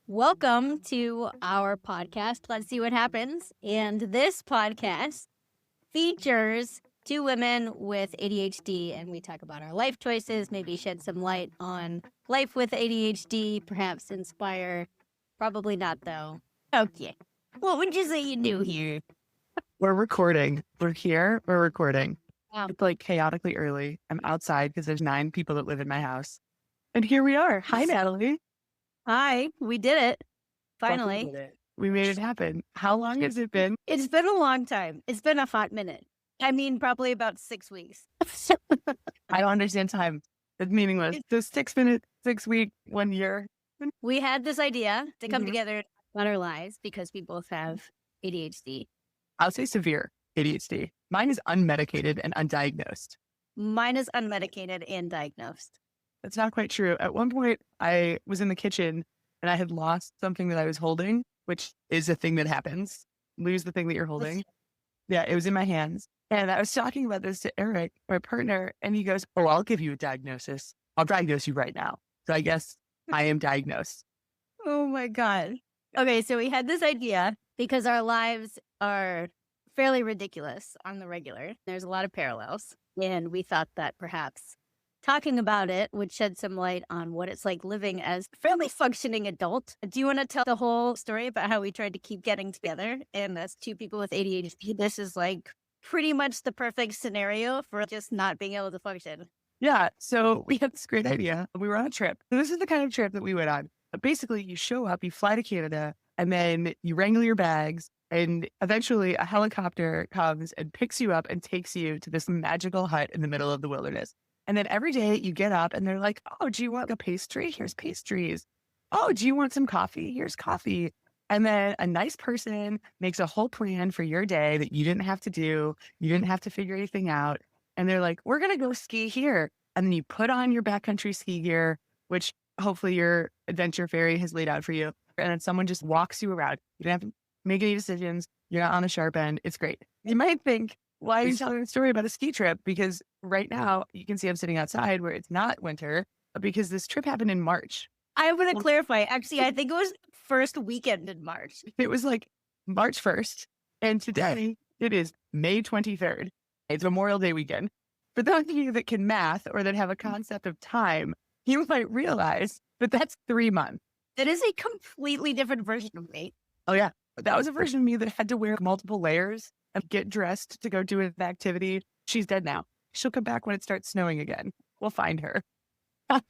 Welcome to our podcast. Let's see what happens. And this podcast features two women with ADHD, and we talk about our life choices, maybe shed some light on life with ADHD, perhaps inspire. Probably not, though. Okay. What would you say you do here? We're recording. We're here. We're recording. Wow. It's like chaotically early. I'm outside because there's 9 people that live in my house. And here we are. Hi, Natalie. Hi, we did it. Finally. Fucking did it. We made it happen. How long has it been? It's been a long time. It's been a hot minute. I mean, probably about 6 weeks. I don't understand time. It's meaningless. So 6 minutes, 6 weeks, 1 year. We had this idea to come Mhm. together on our lives because we both have ADHD. I'll say severe ADHD. Mine is unmedicated and undiagnosed. Mine is unmedicated and diagnosed. That's not quite true. At one point, I was in the kitchen and I had lost something that I was holding, which is a thing that happens. Lose the thing that you're holding. Yeah, it was in my hands. And I was talking about this to Eric, my partner, and he goes, "Oh, I'll give you a diagnosis. I'll diagnose you right now." So I guess I am diagnosed. Oh my God. Okay, so we had this idea because our lives are fairly ridiculous on the regular. There's a lot of parallels. And we thought that perhaps talking about it would shed some light on what it's like living as a fairly functioning adult. Do you want to tell the whole story about how we tried to keep getting together? And as two people with ADHD, this is like pretty much the perfect scenario for just not being able to function. Yeah. So we had this great idea. We were on a trip. So this is the kind of trip that we went on. Basically, you show up, you fly to Canada, and then you wrangle your bags. And eventually a helicopter comes and picks you up and takes you to this magical hut in the middle of the wilderness. And then every day you get up and they're like, "Oh, do you want a pastry? Here's pastries. Oh, do you want some coffee? Here's coffee." And then a nice person makes a whole plan for your day that you didn't have to do. You didn't have to figure anything out. And they're like, "We're going to go ski here." And then you put on your backcountry ski gear, which hopefully your adventure fairy has laid out for you. And then someone just walks you around. You don't have to make any decisions. You're not on a sharp end. It's great. You might think, why are you telling a story about a ski trip? Because right now you can see I'm sitting outside where it's not winter because this trip happened in March. I want to clarify. Actually, I think it was first weekend in March. It was like March 1st. And today it is May 23rd. It's Memorial Day weekend. For those of you that can math or that have a concept of time, you might realize that that's 3 months. That is a completely different version of me. Oh, yeah. That was a version of me that had to wear multiple layers and get dressed to go do an activity. She's dead now. She'll come back when it starts snowing again. We'll find her.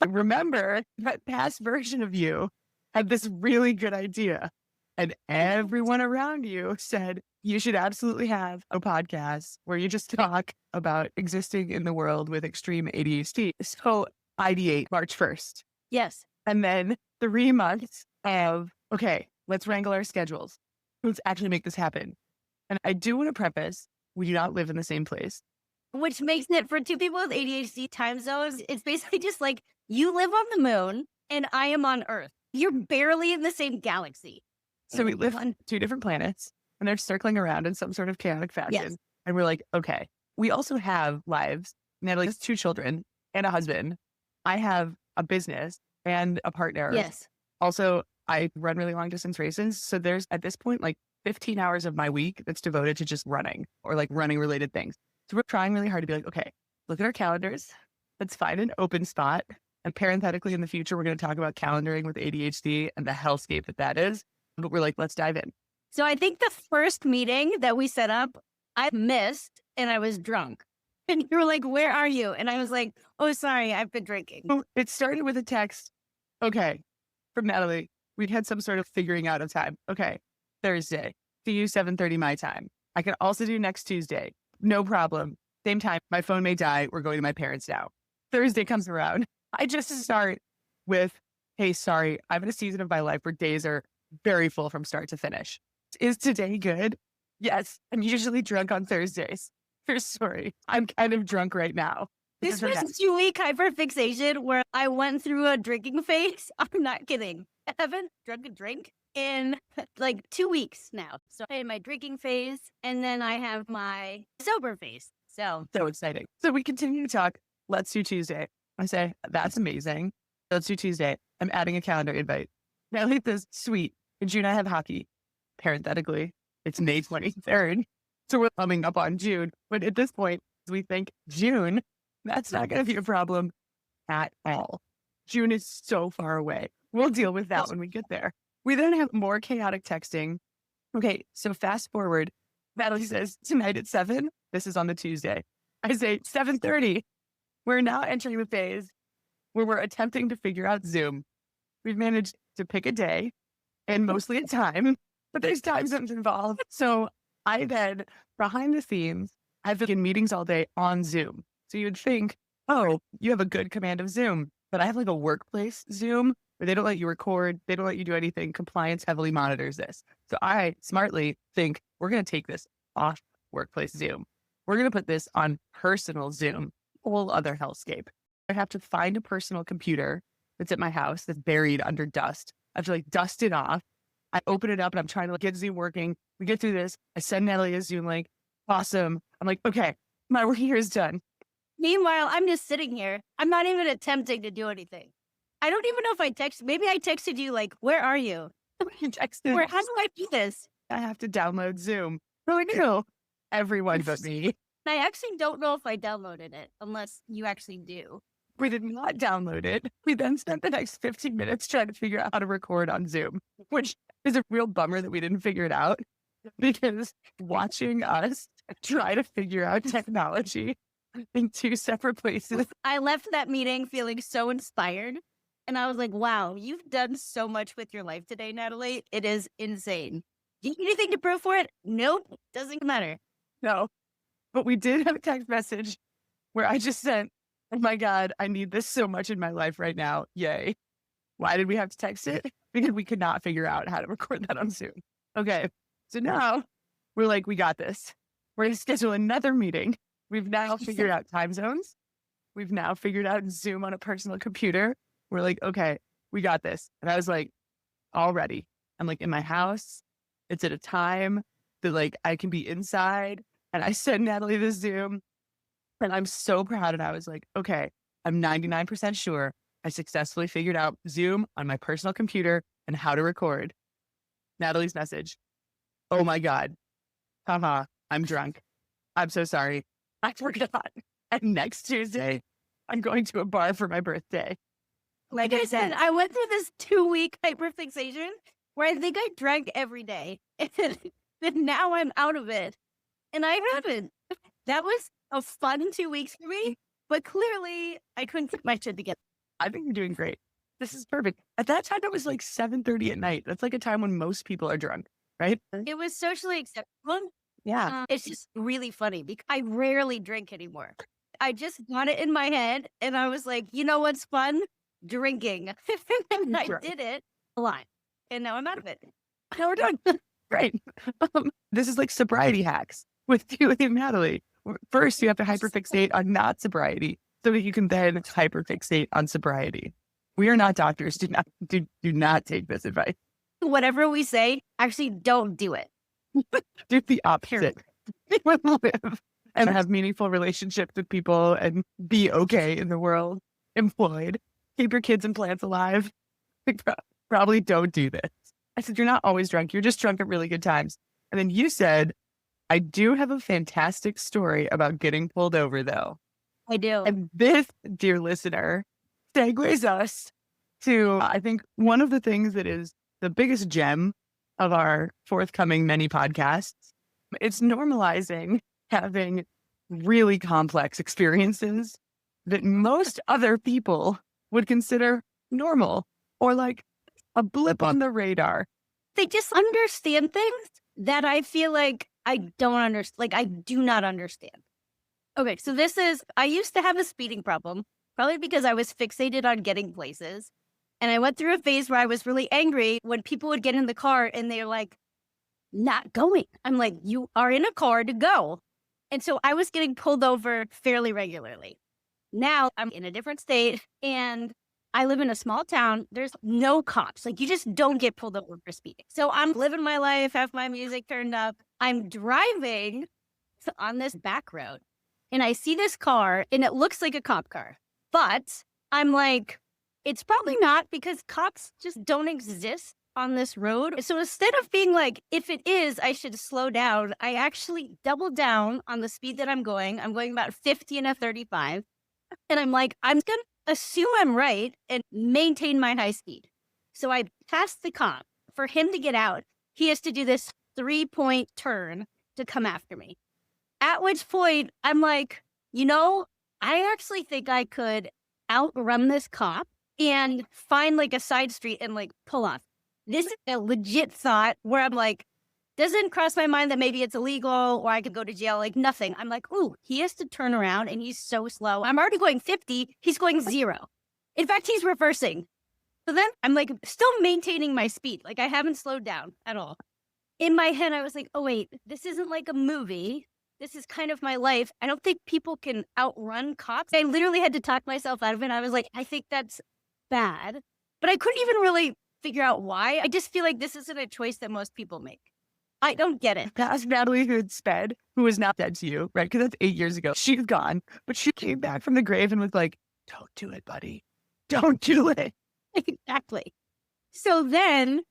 Remember, that past version of you had this really good idea. And everyone around you said, you should absolutely have a podcast where you just talk about existing in the world with extreme ADHD. So ideate March 1st. Yes. And then 3 months of, okay, let's wrangle our schedules. Let's actually make this happen. And I do want to preface, we do not live in the same place. Which makes it, for two people with ADHD time zones, it's basically just like you live on the moon and I am on Earth. You're barely in the same galaxy. So we live on 2 different planets and they're circling around in some sort of chaotic fashion. Yes. And we're like, okay, we also have lives. Natalie has 2 children and a husband. I have a business and a partner. Yes. Also, I run really long distance races. So there's at this point, like 15 hours of my week that's devoted to just running or like running related things. So we're trying really hard to be like, okay, look at our calendars. Let's find an open spot. And parenthetically in the future, we're going to talk about calendaring with ADHD and the hellscape that is. But we're like, let's dive in. So I think the first meeting that we set up, I missed and I was drunk. And you were like, "Where are you?" And I was like, "Oh, sorry, I've been drinking." So it started with a text. Okay. From Natalie. We'd had some sort of figuring out of time. Okay. Thursday. See you 7:30 my time. I can also do next Tuesday. No problem. Same time. My phone may die. We're going to my parents now. Thursday comes around. I just start with, "Hey, sorry. I'm in a season of my life where days are very full from start to finish. Is today good?" "Yes. I'm usually drunk on Thursdays." Sorry. I'm kind of drunk right now. This was 2-week hyperfixation where I went through a drinking phase. I'm not kidding. I haven't drunk a drink in like 2 weeks now. So I had my drinking phase and then I have my sober phase. So exciting. So we continue to talk. Let's do Tuesday. I say, that's amazing. Let's do Tuesday. I'm adding a calendar invite. Natalie says, sweet. In June, I have hockey. Parenthetically, it's May 23rd. So we're coming up on June. But at this point, we think June, that's not going to be a problem at all. June is so far away. We'll deal with that when we get there. We then have more chaotic texting. Okay, so fast forward. Natalie says, tonight at 7, this is on the Tuesday. I say 7:30. We're now entering the phase where we're attempting to figure out Zoom. We've managed to pick a day and mostly a time, but there's time zones involved. So I then, behind the scenes, I've been in meetings all day on Zoom. So you'd think, oh, you have a good command of Zoom. But I have like a workplace Zoom where they don't let you record. They don't let you do anything. Compliance heavily monitors this. So I smartly think we're going to take this off workplace Zoom. We're going to put this on personal Zoom, whole other hellscape. I have to find a personal computer that's at my house that's buried under dust. I have to like dust it off. I open it up and I'm trying to get Zoom working. We get through this. I send Natalie a Zoom link. Awesome. I'm like, okay, my work here is done. Meanwhile, I'm just sitting here. I'm not even attempting to do anything. I don't even know if I texted. Maybe I texted you like, where are you? You texted. How do I do this? I have to download Zoom. We're like, no, everyone but me. I actually don't know if I downloaded it unless you actually do. We did not download it. We then spent the next 15 minutes trying to figure out how to record on Zoom, which is a real bummer that we didn't figure it out because watching us try to figure out technology in two separate places. I left that meeting feeling so inspired. And I was like, wow, you've done so much with your life today, Natalie. It is insane. Do you have anything to prove for it? Nope. Doesn't matter. No. But we did have a text message where I just sent, oh my God, I need this so much in my life right now. Yay. Why did we have to text it? Because we could not figure out how to record that on Zoom. Okay. So now we're like, we got this. We're going to schedule another meeting. We've now figured out time zones. We've now figured out Zoom on a personal computer. We're like, okay, we got this. And I was like, already. I'm like in my house. It's at a time that like I can be inside. And I sent Natalie the Zoom and I'm so proud. And I was like, okay, I'm 99% sure I successfully figured out Zoom on my personal computer and how to record. Natalie's message. Oh my God. Haha, I'm drunk. I'm so sorry. I forgot. And next Tuesday, I'm going to a bar for my birthday. Like I said, I went through this 2-week hyperfixation where I think I drank every day. And now I'm out of it. And I haven't. That was a fun 2 weeks for me. But clearly, I couldn't get my shit together. I think you're doing great. This is perfect. At that time, it was like 7:30 at night. That's like a time when most people are drunk, right? It was socially acceptable. Yeah. It's just really funny because I rarely drink anymore. I just got it in my head and I was like, you know what's fun? Drinking. And I did it a lot. And now I'm out of it. Now we're done. Great. This is like sobriety hacks with Deeley and Natalie. First, you have to hyperfixate on not sobriety so that you can then hyperfixate on sobriety. We are not doctors. Do not take this advice. Whatever we say, actually don't do it. Do the opposite. Live and have meaningful relationships with people and be okay in the world. Employed. Keep your kids and plants alive. Probably don't do this. I said, you're not always drunk. You're just drunk at really good times. And then you said, I do have a fantastic story about getting pulled over, though. I do. And this, dear listener, segues us to, I think, one of the things that is the biggest gem of our forthcoming many podcasts. It's normalizing having really complex experiences that most other people would consider normal or like a blip on the radar. They just understand things that I feel like I don't understand. Like I do not understand. Okay, so I used to have a speeding problem, probably because I was fixated on getting places. And I went through a phase where I was really angry when people would get in the car and they're like, not going. I'm like, you are in a car to go. And so I was getting pulled over fairly regularly. Now I'm in a different state and I live in a small town. There's no cops. Like you just don't get pulled over for speeding. So I'm living my life, have my music turned up. I'm driving on this back road and I see this car and it looks like a cop car. But I'm like, It's probably not because cops just don't exist on this road. So instead of being like, if it is, I should slow down, I actually double down on the speed that I'm going. I'm going about 50 and a 35. And I'm like, I'm going to assume I'm right and maintain my high speed. So I pass the cop. For him to get out, he has to do this 3-point turn to come after me. At which point, I'm like, I actually think I could outrun this cop and find like a side street and like pull off. This is a legit thought where I'm like, doesn't cross my mind that maybe it's illegal or I could go to jail, like nothing. I'm like, ooh, he has to turn around and he's so slow. I'm already going 50. He's going 0. In fact, he's reversing. So then I'm like still maintaining my speed. Like I haven't slowed down at all. In my head, I was like, oh, wait, this isn't like a movie. This is kind of my life. I don't think people can outrun cops. I literally had to talk myself out of it. I was like, I think that's bad. But I couldn't even really figure out why. I just feel like this isn't a choice that most people make. I don't get it. That's Natalie who had sped, who is not dead to you, right? Because that's 8 years ago. She's gone, but she came back from the grave and was like, don't do it, buddy. Don't do it. Exactly. So then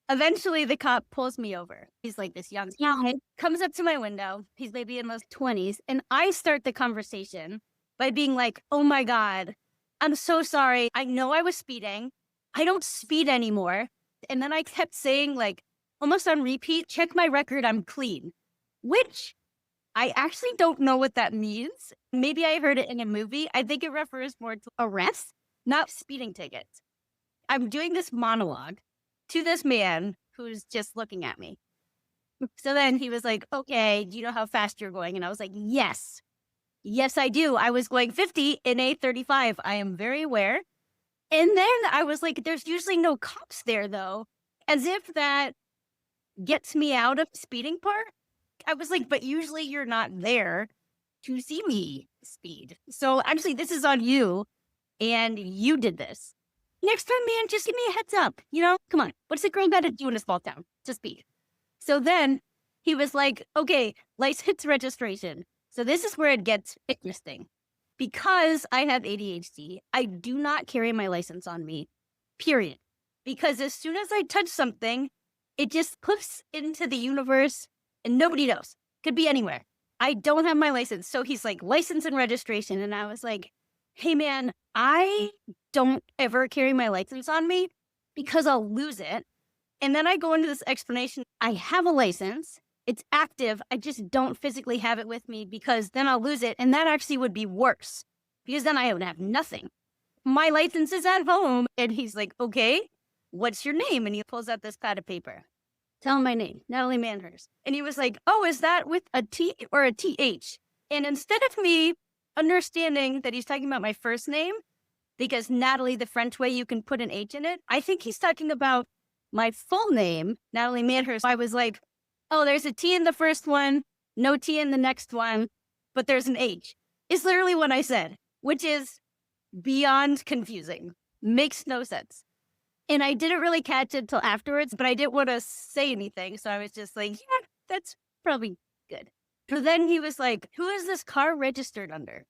eventually the cop pulls me over. He's like this young guy, comes up to my window. He's maybe in his 20s. And I start the conversation by being like, oh my God, I'm so sorry. I know I was speeding. I don't speed anymore. And then I kept saying like, almost on repeat, check my record, I'm clean. Which I actually don't know what that means. Maybe I heard it in a movie. I think it refers more to arrests, not speeding tickets. I'm doing this monologue to this man who's just looking at me. So then he was like, okay, do you know how fast you're going? And I was like, yes. Yes, I do. I was going 50 in a 35. I am very aware. And then I was like, there's usually no cops there, though. As if that gets me out of the speeding part. I was like, but usually you're not there to see me speed. So actually, this is on you. And you did this. Next time, man, just give me a heads up. Come on. What's a girl got to do in a small town? Just speed. So then he was like, okay, license registration. So this is where it gets interesting. Because I have ADHD, I do not carry my license on me, period. Because as soon as I touch something, it just clips into the universe and nobody knows. Could be anywhere. I don't have my license. So he's like, license and registration. And I was like, hey, man, I don't ever carry my license on me because I'll lose it. And then I go into this explanation. I have a license. It's active. I just don't physically have it with me because then I'll lose it. And that actually would be worse because then I would have nothing. My license is at home. And he's like, okay, what's your name? And he pulls out this pad of paper. Tell him my name, Natalie Manhurst. And he was like, oh, is that with a T or a TH? And instead of me understanding that he's talking about my first name, because Natalie, the French way, you can put an H in it, I think he's talking about my full name, Natalie Manhurst. I was like, oh, there's a T in the first one, no T in the next one, but there's an H. It's literally what I said, which is beyond confusing. Makes no sense. And I didn't really catch it till afterwards, but I didn't want to say anything. So I was just like, yeah, that's probably good. But then he was like, who is this car registered under?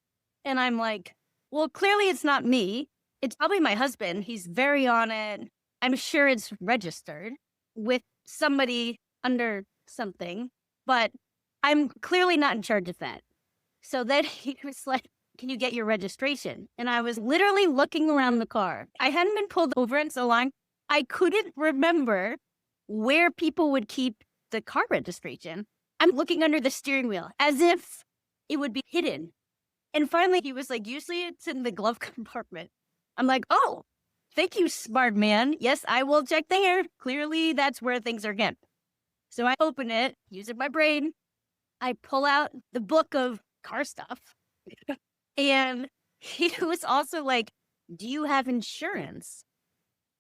And I'm like, well, clearly it's not me. It's probably my husband. He's very on it. I'm sure it's registered with somebody under something, but I'm clearly not in charge of that. So then he was like, can you get your registration? And I was literally looking around the car. I hadn't been pulled over in so long. I couldn't remember where people would keep the car registration. I'm looking under the steering wheel as if it would be hidden. And finally, he was like, usually it's in the glove compartment. I'm like, oh, thank you, smart man. Yes, I will check there. Clearly, that's where things are kept. So I open it, using my brain. I pull out the book of car stuff. And he was also like, do you have insurance?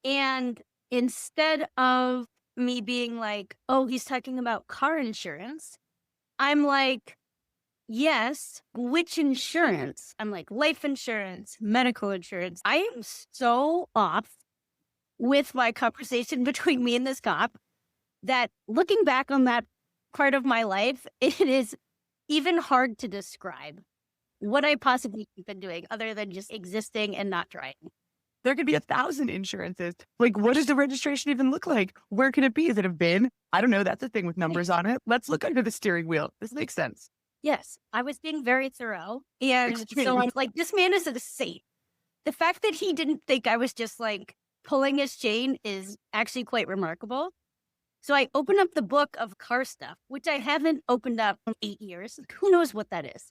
And instead of me being like, oh, he's talking about car insurance, I'm like, yes, which insurance? I'm like, life insurance, medical insurance. I am so off with my conversation between me and this cop that looking back on that part of my life, it is even hard to describe what I possibly have been doing other than just existing and not trying. There could be 1,000 insurances. Like, what does the registration even look like? Where could it be? Is it a VIN? I don't know. That's a thing with numbers on it. Let's look under the steering wheel. This makes sense. Yes, I was being very thorough. And so I'm like, this man is a saint. The fact that he didn't think I was just like pulling his chain is actually quite remarkable. So I opened up the book of car stuff, which I haven't opened up in 8 years. Who knows what that is?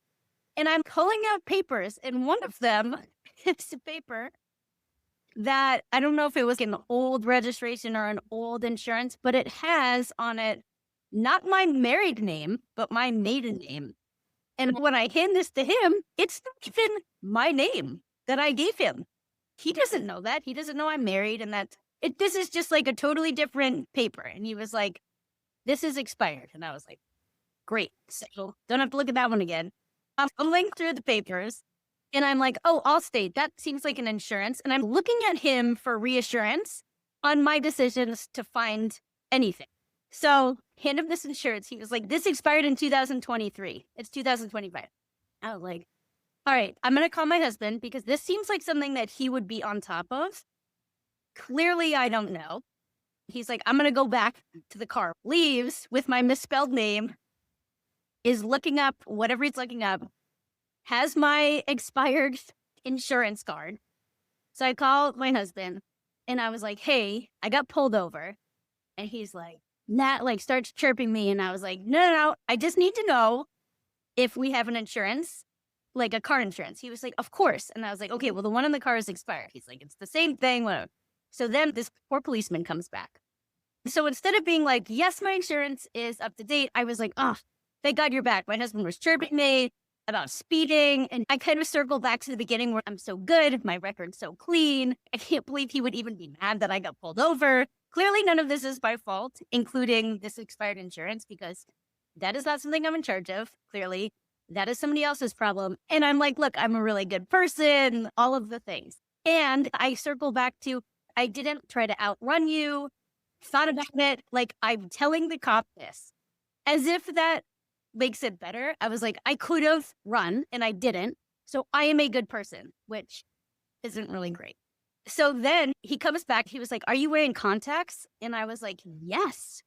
And I'm pulling out papers, and one of them is a paper that I don't know if it was an old registration or an old insurance, but it has on it not my married name, but my maiden name. And when I hand this to him, it's not even my name that I gave him. He doesn't know that. He doesn't know I'm married and that this is just like a totally different paper. And he was like, this is expired. And I was like, great. So don't have to look at that one again. I'm fumbling through the papers and I'm like, oh, Allstate, that seems like an insurance. And I'm looking at him for reassurance on my decisions to find anything. So hand him this insurance. He was like, this expired in 2023. It's 2025. I was like, all right, I'm going to call my husband because this seems like something that he would be on top of. Clearly, I don't know. He's like, I'm going to go back to the car. Leaves with my misspelled name, is looking up whatever he's looking up, has my expired insurance card. So I called my husband and I was like, hey, I got pulled over. And he's like, Nat, like starts chirping me. And I was like, no, I just need to know if we have an insurance, like a car insurance. He was like, of course. And I was like, okay, well, the one in the car is expired. He's like, it's the same thing. Whatever. So then this poor policeman comes back. So instead of being like, yes, my insurance is up to date, I was like, oh, thank God you're back. My husband was chirping me about speeding. And I kind of circled back to the beginning where I'm so good. My record's so clean. I can't believe he would even be mad that I got pulled over. Clearly, none of this is my fault, including this expired insurance, because that is not something I'm in charge of. Clearly, that is somebody else's problem. And I'm like, look, I'm a really good person, all of the things. And I circle back to, I didn't try to outrun you, thought about it. Like, I'm telling the cop this as if that makes it better. I was like, I could have run and I didn't. So I am a good person, which isn't really great. So then he comes back. He was like, are you wearing contacts? And I was like, yes,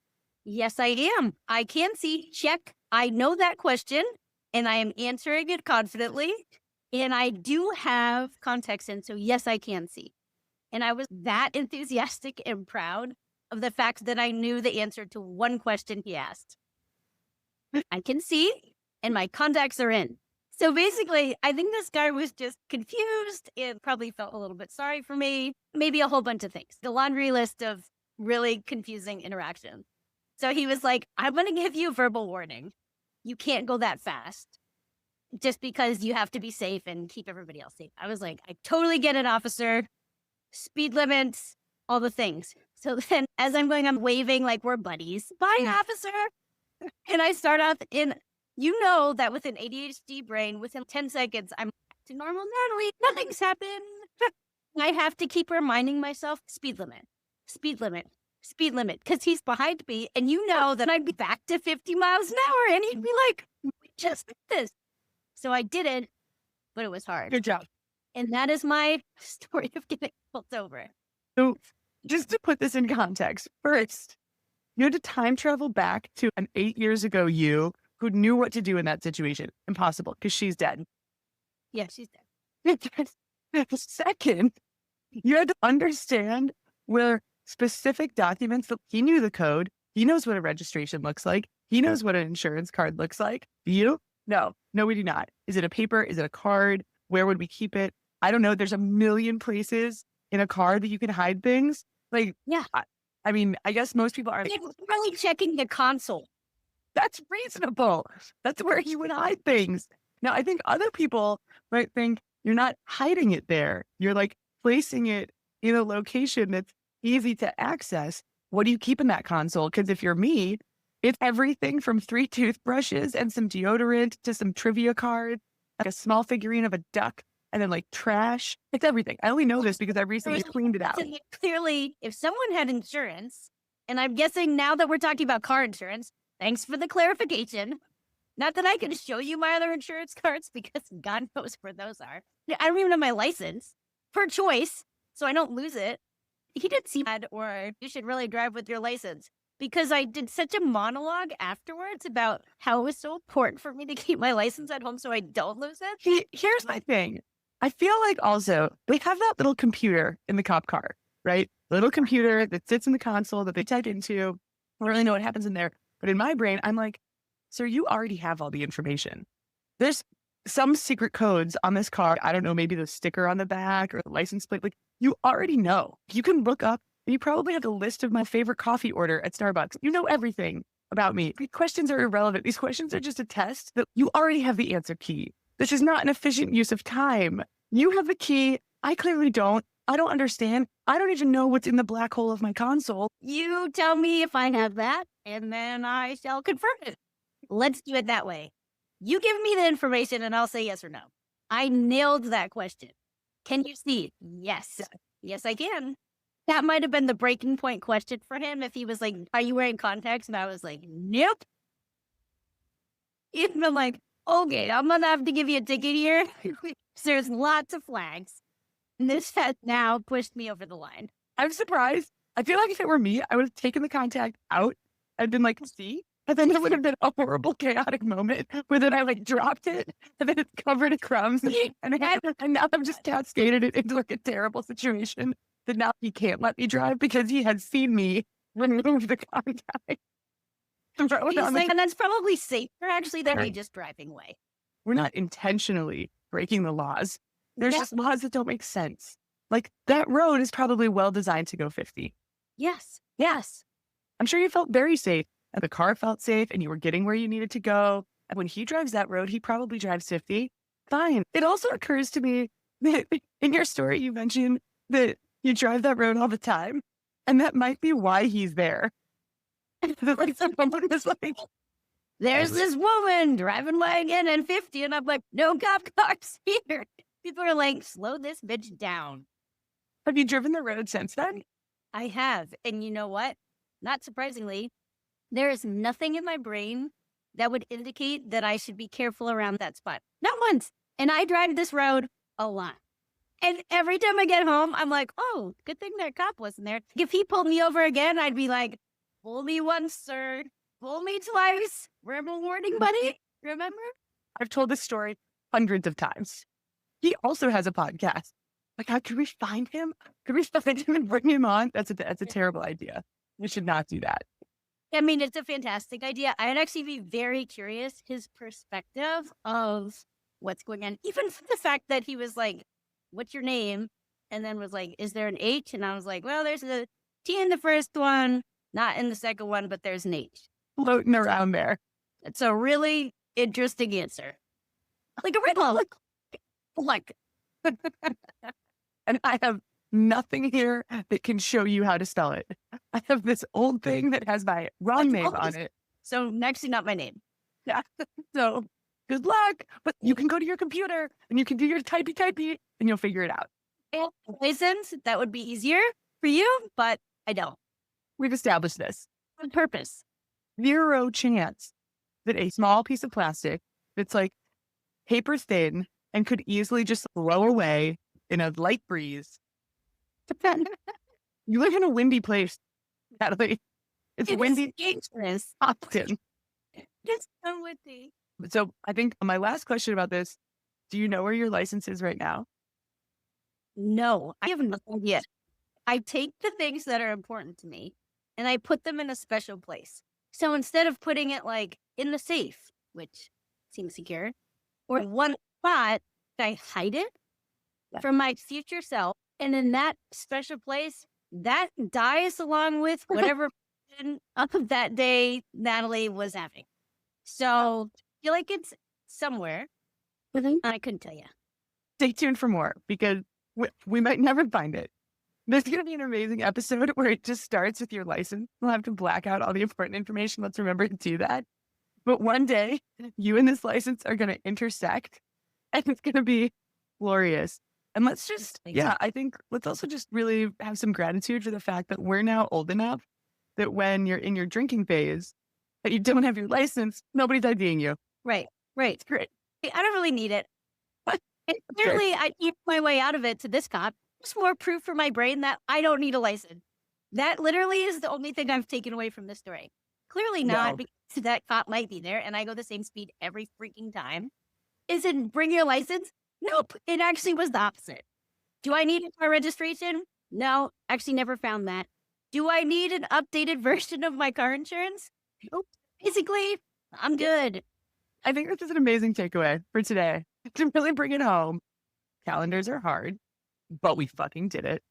I am. I can see. Check. I know that question and I am answering it confidently. And I do have contacts in. So yes, I can see. And I was that enthusiastic and proud of the fact that I knew the answer to one question he asked. I can see and my contacts are in. So basically, I think this guy was just confused and probably felt a little bit sorry for me. Maybe a whole bunch of things. The laundry list of really confusing interactions. So he was like, I'm going to give you a verbal warning. You can't go that fast just because you have to be safe and keep everybody else safe. I was like, I totally get it, officer. Speed limits, all the things. So then as I'm going, I'm waving like we're buddies. Bye, officer. And I start off in... You know that with an ADHD brain, within 10 seconds, I'm back to normal Natalie. Nothing's happened. I have to keep reminding myself, speed limit, because he's behind me. And you know that I'd be back to 50 miles an hour. And he'd be like, we just did this. So I did it, but it was hard. Good job. And that is my story of getting pulled over. So just to put this in context, first, you had to time travel back to an 8 years ago you who knew what to do in that situation. Impossible, because she's dead. Yeah, she's dead. Second, you had to understand where specific documents, that he knew the code. He knows what a registration looks like. He knows what an insurance card looks like. Do you? No, we do not. Is it a paper? Is it a card? Where would we keep it? I don't know. There's a million places in a car that you can hide things. Like, yeah. I mean, I guess most people are really checking the console. That's reasonable. That's where you would hide things. Now, I think other people might think you're not hiding it there. You're like placing it in a location that's easy to access. What do you keep in that console? Because if you're me, it's everything from 3 toothbrushes and some deodorant to some trivia cards, like a small figurine of a duck, and then like trash. It's everything. I only know this because I recently cleaned it out. Clearly, if someone had insurance, and I'm guessing now that we're talking about car insurance, thanks for the clarification. Not that I can show you my other insurance cards because God knows where those are. I don't even have my license per choice. so I don't lose it. He didn't seem bad or you should really drive with your license because I did such a monologue afterwards about how it was so important for me to keep my license at home so I don't lose it. Here's my thing. I feel like also they have that little computer in the cop car, right? Little computer that sits in the console that they type into. I don't really know what happens in there. But in my brain, I'm like, sir, you already have all the information. There's some secret codes on this car. I don't know, maybe the sticker on the back or the license plate. Like, you already know. You can look up and you probably have a list of my favorite coffee order at Starbucks. You know everything about me. These questions are irrelevant. These questions are just a test that you already have the answer key. This is not an efficient use of time. You have the key. I clearly don't. I don't understand. I don't even know what's in the black hole of my console. You tell me if I have that, and then I shall confirm it. Let's do it that way. You give me the information and I'll say yes or no. I nailed that question. Can you see? Yes. Yes, I can. That might have been the breaking point question for him if he was like, are you wearing contacts? And I was like, nope. He'd been like, okay, I'm going to have to give you a ticket here. There's lots of flags. And this has now pushed me over the line. I'm surprised. I feel like if it were me, I would have taken the contact out and been like, see? And then it would have been a horrible, chaotic moment where then I like dropped it and then it's covered in crumbs. And now I've just cascaded it into like a terrible situation that now he can't let me drive because he had seen me remove the contact. He's like, and that's probably safer actually than me just driving away. We're not intentionally breaking the laws. There's just laws that don't make sense. Like that road is probably well designed to go 50. Yes. Yes. I'm sure you felt very safe and the car felt safe and you were getting where you needed to go. And when he drives that road, he probably drives 50. Fine. It also occurs to me that in your story, you mentioned that you drive that road all the time. And that might be why he's there. Like someone was like, there's this woman driving wagon and 50. And I'm like, no cop cars here. People are like, slow this bitch down. Have you driven the road since then? I have. And you know what? Not surprisingly, there is nothing in my brain that would indicate that I should be careful around that spot. Not once. And I drive this road a lot. And every time I get home, I'm like, oh, good thing that cop wasn't there. If he pulled me over again, I'd be like, pull me once, sir. Pull me twice. Verbal warning, buddy. Remember? I've told this story hundreds of times. He also has a podcast. Like, how could we find him? Could we find him and bring him on? That's a terrible idea. We should not do that. I mean, it's a fantastic idea. I'd actually be very curious his perspective of what's going on. Even for the fact that he was like, what's your name? And then was like, is there an H? And I was like, well, there's a T in the first one, not in the second one, but there's an H. Floating around there. It's a really interesting answer. Like a riddle. Like. And I have nothing here that can show you how to spell it. I have this old thing that has my wrong name on it. So next to not my name. Yeah. So good luck. But you can go to your computer and you can do your typey and you'll figure it out. And license, that would be easier for you, but I don't. We've established this. On purpose. 0 chance that a small piece of plastic that's like paper thin and could easily just blow away in a light breeze. You live in a windy place, Natalie. It's windy. Dangerous. Often. It's so windy. So I think my last question about this, do you know where your license is right now? No, I have no idea. I take the things that are important to me and I put them in a special place. So instead of putting it like in the safe, which seems secure, or one spot, I hide it from my future self. And in that special place, that dies along with whatever of that day Natalie was having. So I feel like it's somewhere. I couldn't tell you. Stay tuned for more because we might never find it. There's going to be an amazing episode where it just starts with your license. We'll have to black out all the important information. Let's remember to do that. But one day, you and this license are going to intersect and it's going to be glorious. And let's just, I think let's also just really have some gratitude for the fact that we're now old enough that when you're in your drinking phase, that you don't have your license, nobody's IDing you. Right. It's great. I don't really need it. Clearly, I eat my way out of it to this cop. It's more proof for my brain that I don't need a license. That literally is the only thing I've taken away from this story. Clearly not, No, because that cop might be there and I go the same speed every freaking time. Is it bring your license? Nope. It actually was the opposite. Do I need a car registration? No, actually never found that. Do I need an updated version of my car insurance? Nope. Basically, I'm good. I think this is an amazing takeaway for today to really bring it home. Calendars are hard, but we fucking did it.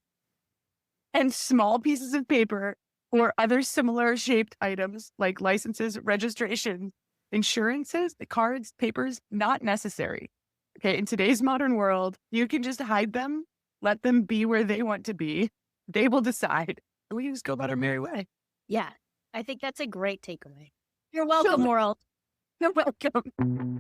And small pieces of paper or other similar shaped items like licenses, registration, insurances, the cards, papers, not necessary. Okay. In today's modern world, you can just hide them, let them be where they want to be. They will decide. And we just go about our merry way. Yeah, I think that's a great takeaway. You're So welcome, world. you're welcome.